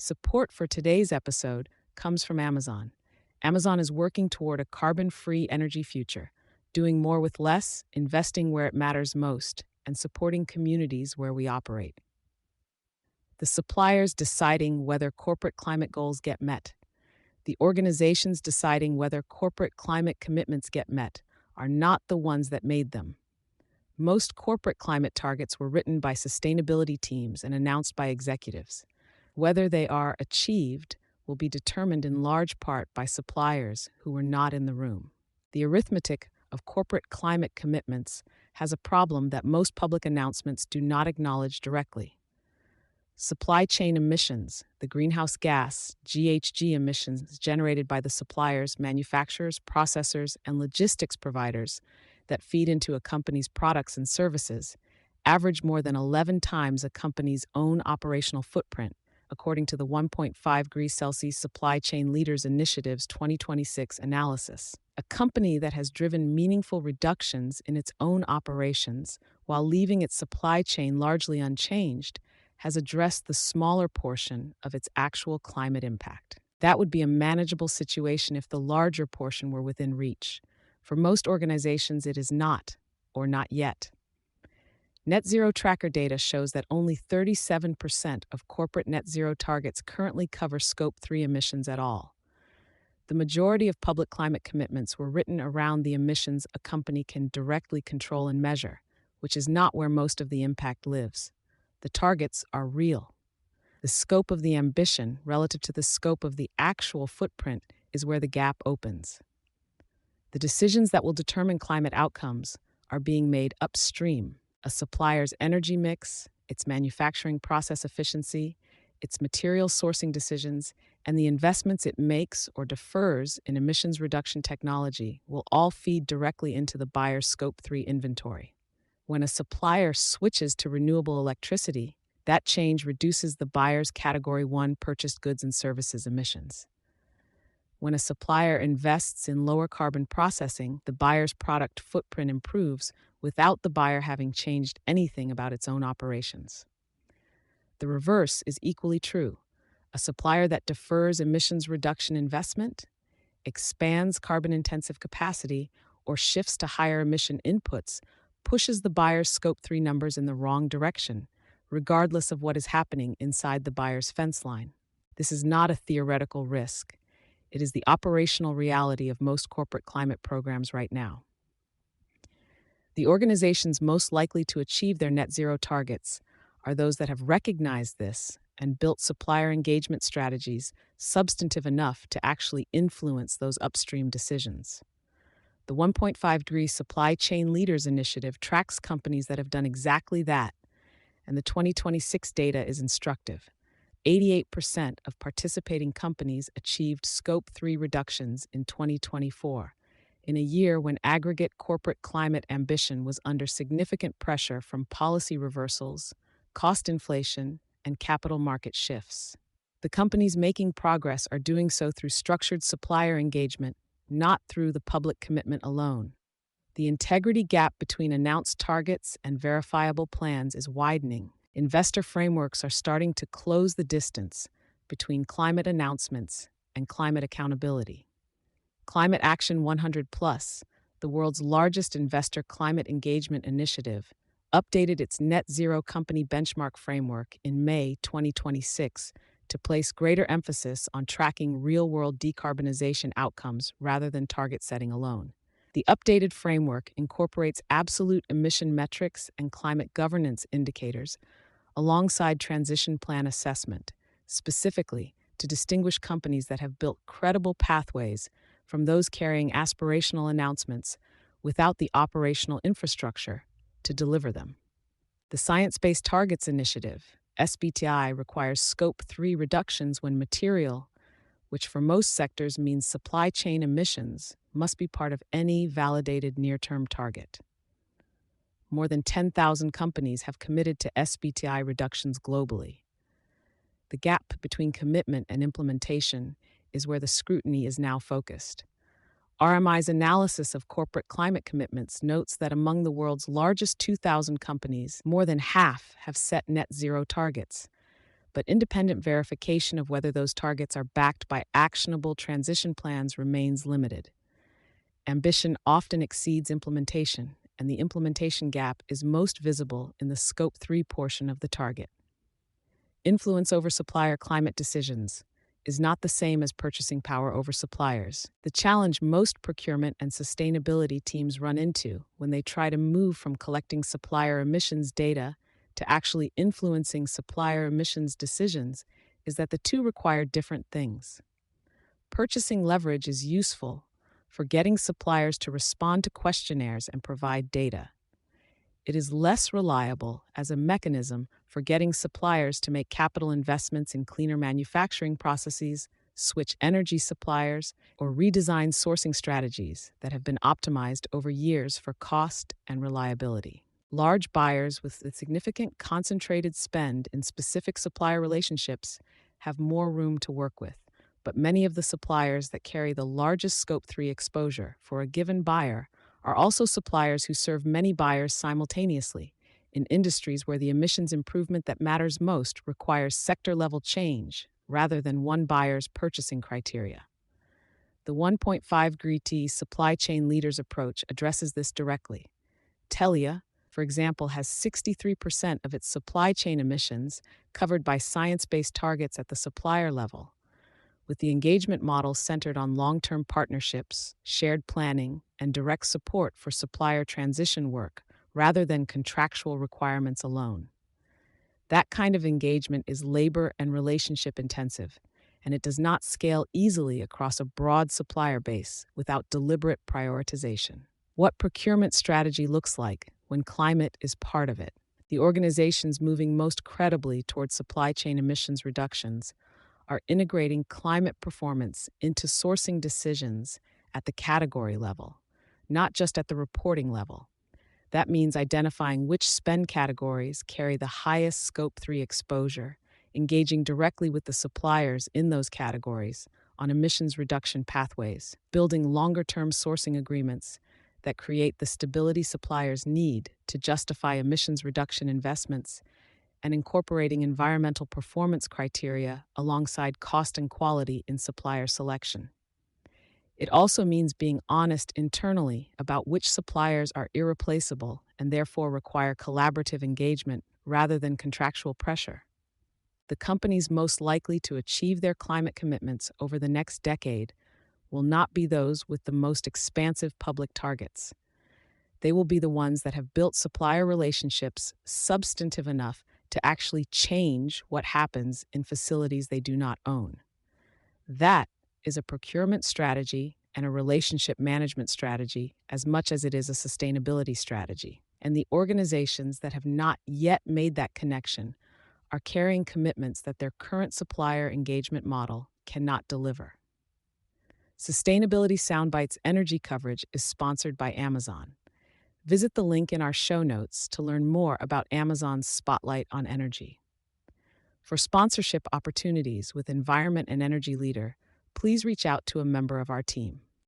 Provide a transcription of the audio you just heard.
Support for today's episode comes from Amazon. Amazon is working toward a carbon free energy future, doing more with less, investing where it matters most, and supporting communities where we operate. The suppliers deciding whether corporate climate goals get met. The organizations deciding whether corporate climate commitments get met are not the ones that made them. Most corporate climate targets were written by sustainability teams and announced by executives. Whether they are achieved will be determined in large part by suppliers who were not in the room. The arithmetic of corporate climate commitments has a problem that most public announcements do not acknowledge directly. Supply chain emissions, the greenhouse gas, GHG emissions generated by the suppliers, manufacturers, processors, and logistics providers that feed into a company's products and services, average more than 11 times a company's own operational footprint, according to the 1.5 degrees Celsius Supply Chain Leaders Initiative's 2026 analysis. A company that has driven meaningful reductions in its own operations while leaving its supply chain largely unchanged has addressed the smaller portion of its actual climate impact. That would be a manageable situation if the larger portion were within reach. For most organizations, it is not, or not yet. Net zero tracker data shows that only 37% of corporate net zero targets currently cover Scope 3 emissions at all. The majority of public climate commitments were written around the emissions a company can directly control and measure, which is not where most of the impact lives. The targets are real. The scope of the ambition relative to the scope of the actual footprint is where the gap opens. The decisions that will determine climate outcomes are being made upstream. A supplier's energy mix, its manufacturing process efficiency, its material sourcing decisions, and the investments it makes or defers in emissions reduction technology will all feed directly into the buyer's Scope 3 inventory. When a supplier switches to renewable electricity, that change reduces the buyer's Category 1 purchased goods and services emissions. When a supplier invests in lower carbon processing, the buyer's product footprint improves without the buyer having changed anything about its own operations. The reverse is equally true. A supplier that defers emissions reduction investment, expands carbon-intensive capacity, or shifts to higher emission inputs pushes the buyer's Scope 3 numbers in the wrong direction, regardless of what is happening inside the buyer's fence line. This is not a theoretical risk. It is the operational reality of most corporate climate programs right now. The organizations most likely to achieve their net zero targets are those that have recognized this and built supplier engagement strategies substantive enough to actually influence those upstream decisions. The 1.5 degrees Supply Chain Leaders Initiative tracks companies that have done exactly that, and the 2026 data is instructive. 88% of participating companies achieved Scope 3 reductions in 2024, in a year when aggregate corporate climate ambition was under significant pressure from policy reversals, cost inflation, and capital market shifts. The companies making progress are doing so through structured supplier engagement, not through the public commitment alone. The integrity gap between announced targets and verifiable plans is widening. Investor frameworks are starting to close the distance between climate announcements and climate accountability. Climate Action 100 Plus, the world's largest investor climate engagement initiative, updated its net zero company benchmark framework in May 2026 to place greater emphasis on tracking real-world decarbonization outcomes rather than target setting alone. The updated framework incorporates absolute emission metrics and climate governance indicators alongside transition plan assessment, specifically to distinguish companies that have built credible pathways from those carrying aspirational announcements without the operational infrastructure to deliver them. The Science Based Targets Initiative, SBTI, requires Scope 3 reductions when material, which for most sectors means supply chain emissions, must be part of any validated near-term target. More than 10,000 companies have committed to SBTI reductions globally. The gap between commitment and implementation is where the scrutiny is now focused. RMI's analysis of corporate climate commitments notes that among the world's largest 2,000 companies, more than half have set net zero targets, but independent verification of whether those targets are backed by actionable transition plans remains limited. Ambition often exceeds implementation, and the implementation gap is most visible in the Scope 3 portion of the target. Influence over supplier climate decisions is not the same as purchasing power over suppliers. The challenge most procurement and sustainability teams run into when they try to move from collecting supplier emissions data to actually influencing supplier emissions decisions is that the two require different things. Purchasing leverage is useful for getting suppliers to respond to questionnaires and provide data. It is less reliable as a mechanism for getting suppliers to make capital investments in cleaner manufacturing processes, switch energy suppliers, or redesign sourcing strategies that have been optimized over years for cost and reliability. Large buyers with a significant concentrated spend in specific supplier relationships have more room to work with, but many of the suppliers that carry the largest Scope 3 exposure for a given buyer are also suppliers who serve many buyers simultaneously in industries where the emissions improvement that matters most requires sector-level change rather than one buyer's purchasing criteria. The 1.5-GRT supply chain leaders approach addresses this directly. Telia, for example, has 63% of its supply chain emissions covered by science-based targets at the supplier level, with the engagement model centered on long-term partnerships, shared planning, and direct support for supplier transition work rather than contractual requirements alone. That kind of engagement is labor and relationship intensive, and it does not scale easily across a broad supplier base without deliberate prioritization. What procurement strategy looks like when climate is part of it. The organizations moving most credibly towards supply chain emissions reductions are integrating climate performance into sourcing decisions at the category level, not just at the reporting level. That means identifying which spend categories carry the highest Scope 3 exposure, engaging directly with the suppliers in those categories on emissions reduction pathways, building longer-term sourcing agreements that create the stability suppliers need to justify emissions reduction investments, and incorporating environmental performance criteria alongside cost and quality in supplier selection. It also means being honest internally about which suppliers are irreplaceable and therefore require collaborative engagement rather than contractual pressure. The companies most likely to achieve their climate commitments over the next decade will not be those with the most expansive public targets. They will be the ones that have built supplier relationships substantive enough to actually change what happens in facilities they do not own. That is a procurement strategy and a relationship management strategy as much as it is a sustainability strategy. And the organizations that have not yet made that connection are carrying commitments that their current supplier engagement model cannot deliver. Sustainability Soundbites energy coverage is sponsored by Amazon. Visit the link in our show notes to learn more about Amazon's Spotlight on Energy. For sponsorship opportunities with Environment and Energy Leader, please reach out to a member of our team.